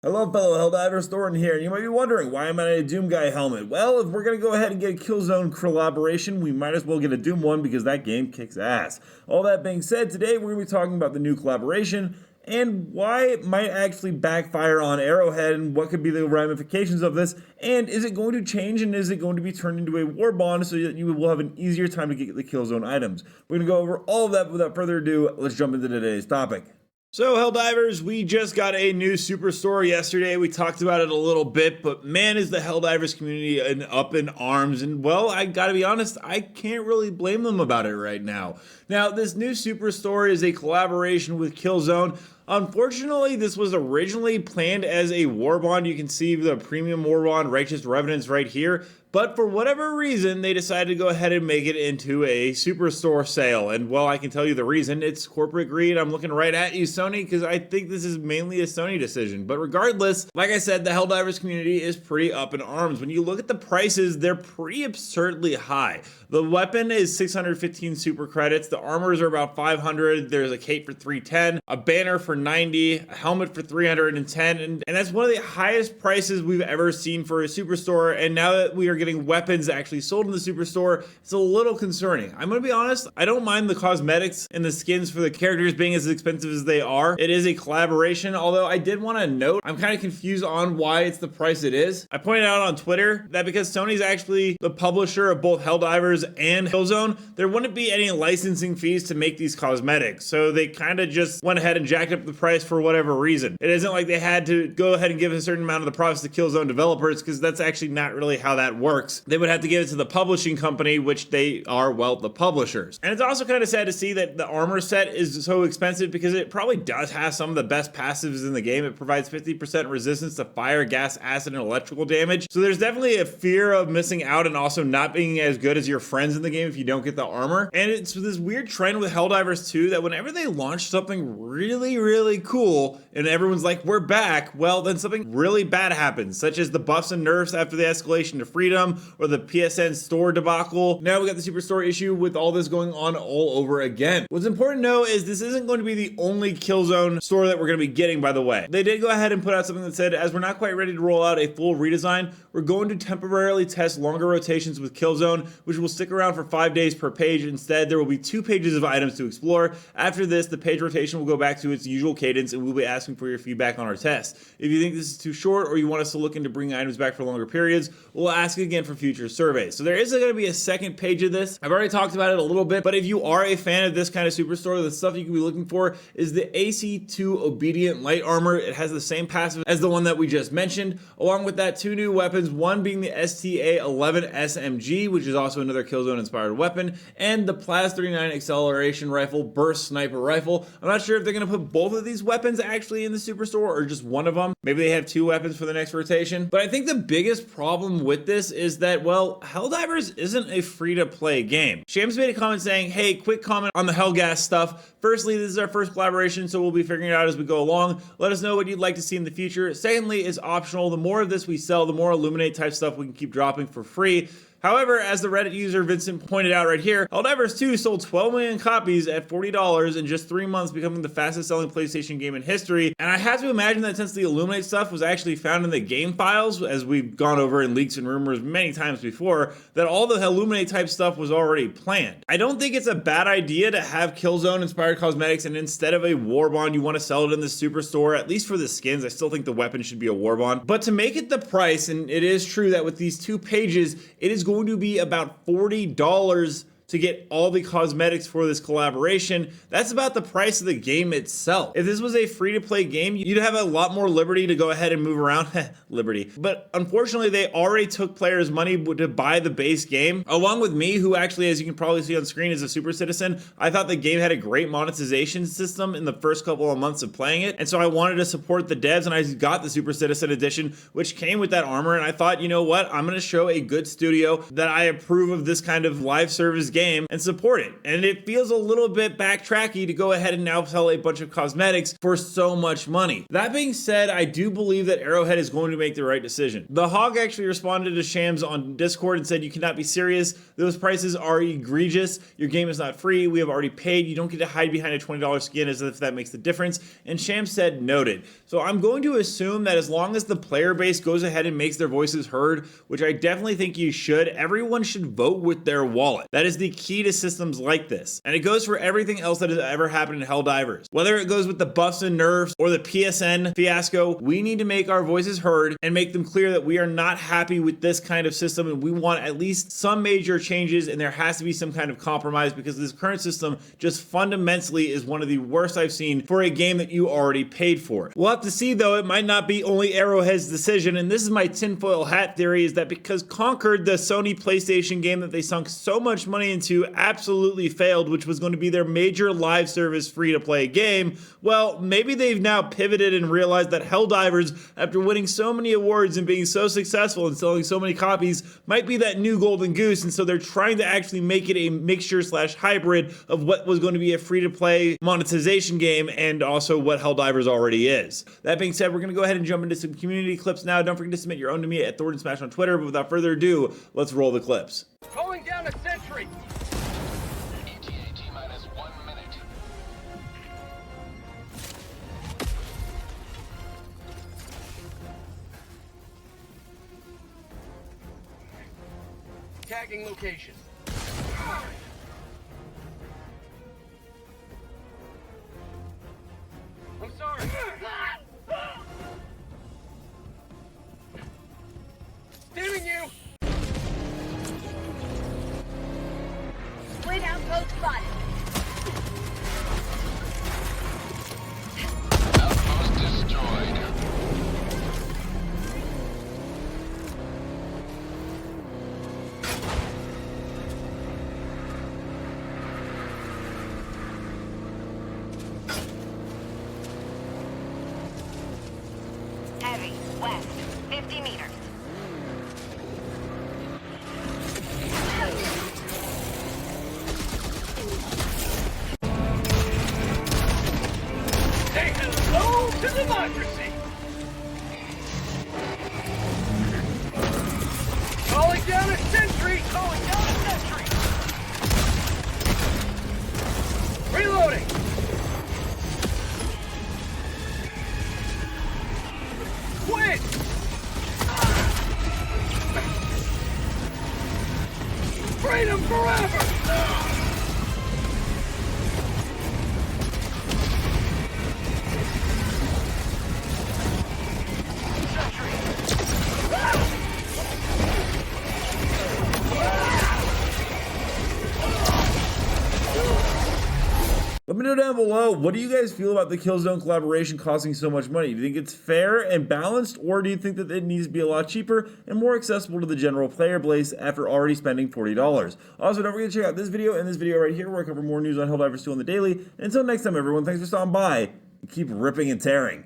Hello fellow Helldivers, Thornton here, and you might be wondering, why am I in a Doom Guy helmet? Well, if we're going to go ahead and get a Killzone collaboration, we might as well get a Doom one because that game kicks ass. All that being said, today we're going to be talking about the new collaboration, and why it might actually backfire on Arrowhead, and what could be the ramifications of this, and is it going to change, and is it going to be turned into a war bond so that you will have an easier time to get the Killzone items. We're going to go over all of that, but without further ado, let's jump into today's topic. So, Helldivers, we just got a new Superstore yesterday. We talked about it a little bit, but man, is the Helldivers community up in arms. And, well, I gotta be honest, I can't really blame them about it right now. Now, this new Superstore is a collaboration with Killzone. Unfortunately, this was originally planned as a war bond. You can see the premium war bond, Righteous Revenants, right here. But for whatever reason, they decided to go ahead and make it into a Superstore sale. And, well, I can tell you the reason. It's corporate greed. I'm looking right at you, Sony, because I think this is mainly a Sony decision. But regardless, like I said, the Helldivers community is pretty up in arms. When you look at the prices, they're pretty absurdly high. The weapon is 615 super credits. The armors are about 500. There's a cape for 310, a banner for 90, a helmet for 310. And that's one of the highest prices we've ever seen for a Superstore. And now that we are getting weapons actually sold in the Superstore, it's a little concerning. I'm gonna be honest, I don't mind the cosmetics and the skins for the characters being as expensive as they are. It is a collaboration, although I did want to note, I'm kind of confused on why it's the price it is. I pointed out on Twitter that because Sony's actually the publisher of both Helldivers and Killzone, there wouldn't be any licensing fees to make these cosmetics. So they kind of just went ahead and jacked up the price for whatever reason. It isn't like they had to go ahead and give a certain amount of the profits to Killzone developers, because that's actually not really how that works. They would have to give it to the publishing company, which they are, well, the publishers. And it's also kind of sad to see that the armor set is so expensive, because it probably does have some of the best passives in the game. It provides 50% resistance to fire, gas, acid, and electrical damage. So there's definitely a fear of missing out and also not being as good as your friends in the game if you don't get the armor. And it's this weird trend with Helldivers 2 that whenever they launch something really, really cool and everyone's like, we're back, well, then something really bad happens, such as the buffs and nerfs after the escalation to freedom, or the PSN store debacle. Now we got the Superstore issue with all this going on all over again. What's important to know is this isn't going to be the only Killzone store that we're going to be getting, by the way. They did go ahead and put out something that said, as we're not quite ready to roll out a full redesign, we're going to temporarily test longer rotations with Killzone, which will stick around for 5 days per page. Instead, there will be 2 pages of items to explore. After this, the page rotation will go back to its usual cadence, and we'll be asking for your feedback on our test. If you think this is too short, or you want us to look into bringing items back for longer periods, we'll ask again for future surveys. So there is going to be a second page of this. I've already talked about it a little bit, but if you are a fan of this kind of Superstore, the stuff you can be looking for is the AC2 Obedient Light Armor. It has the same passive as the one that we just mentioned. Along with that, 2 new weapons, one being the STA-11 SMG, which is also another Killzone inspired weapon, and the Plas 39 Acceleration Rifle Burst Sniper Rifle. I'm not sure if they're going to put both of these weapons actually in the Superstore or just one of them. Maybe they have 2 weapons for the next rotation. But I think the biggest problem with this is that, well, Helldivers isn't a free-to-play game. Shams made a comment saying, hey, quick comment on the Hellgas stuff. Firstly, this is our first collaboration, so we'll be figuring it out as we go along. Let us know what you'd like to see in the future. Secondly, it's optional. The more of this we sell, the more Illuminate type stuff we can keep dropping for free. However, as the Reddit user Vincent pointed out right here, Helldivers 2 sold 12 million copies at $40 in just 3 months, becoming the fastest selling PlayStation game in history. And I have to imagine that since the Illuminate stuff was actually found in the game files, as we've gone over in leaks and rumors many times before, that all the Illuminate type stuff was already planned. I don't think it's a bad idea to have Killzone inspired cosmetics, and instead of a war bond, you want to sell it in the Superstore, at least for the skins. I still think the weapon should be a war bond. But to make it the price, and it is true that with these 2 pages, it is going to be about $40 to get all the cosmetics for this collaboration. That's about the price of the game itself. If this was a free-to-play game, you'd have a lot more liberty to go ahead and move around. Liberty. But unfortunately, they already took players' money to buy the base game. Along with me, who actually, as you can probably see on screen, is a super citizen, I thought the game had a great monetization system in the first couple of months of playing it. And so I wanted to support the devs, and I got the Super Citizen Edition, which came with that armor. And I thought, you know what? I'm going to show a good studio that I approve of this kind of live service game game and support it. And it feels a little bit backtracky to go ahead and now sell a bunch of cosmetics for so much money. That being said, I do believe that Arrowhead is going to make the right decision. The Hog actually responded to Shams on Discord and said, "You cannot be serious. Those prices are egregious. Your game is not free. We have already paid. You don't get to hide behind a $20 skin as if that makes the difference." And Shams said, "Noted." So I'm going to assume that as long as the player base goes ahead and makes their voices heard, which I definitely think you should, everyone should vote with their wallet. That is the key to systems like this. And it goes for everything else that has ever happened in Helldivers. Whether it goes with the buffs and nerfs or the PSN fiasco, we need to make our voices heard and make them clear that we are not happy with this kind of system and we want at least some major changes, and there has to be some kind of compromise because this current system just fundamentally is one of the worst I've seen for a game that you already paid for. We'll have to see though, it might not be only Arrowhead's decision, and this is my tinfoil hat theory, is that because Conquered, the Sony PlayStation game that they sunk so much money into, absolutely failed, which was going to be their major live service free-to-play game, well, maybe they've now pivoted and realized that Helldivers, after winning so many awards and being so successful and selling so many copies, might be that new golden goose, and so they're trying to actually make it a mixture slash hybrid of what was going to be a free-to-play monetization game and also what Helldivers already is. That being said, we're going to go ahead and jump into some community clips now. Don't forget to submit your own to me at Thornton Smash on Twitter, but without further ado, let's roll the clips. Calling down a sentry! ETA T-minus 1 minute. Tagging location. I'm sorry. Stealing you! Split outpost spotted. Outpost destroyed. Heavy, west, 50 meters. Say hello to democracy! Calling down a sentry! Calling down a sentry! Reloading! Quit! Freedom forever! Let me know down below, what do you guys feel about the Killzone collaboration costing so much money? Do you think it's fair and balanced, or do you think that it needs to be a lot cheaper and more accessible to the general player base after already spending $40? Also, don't forget to check out this video and this video right here where I cover more news on Helldivers 2 on the daily. And until next time, everyone, thanks for stopping by and keep ripping and tearing.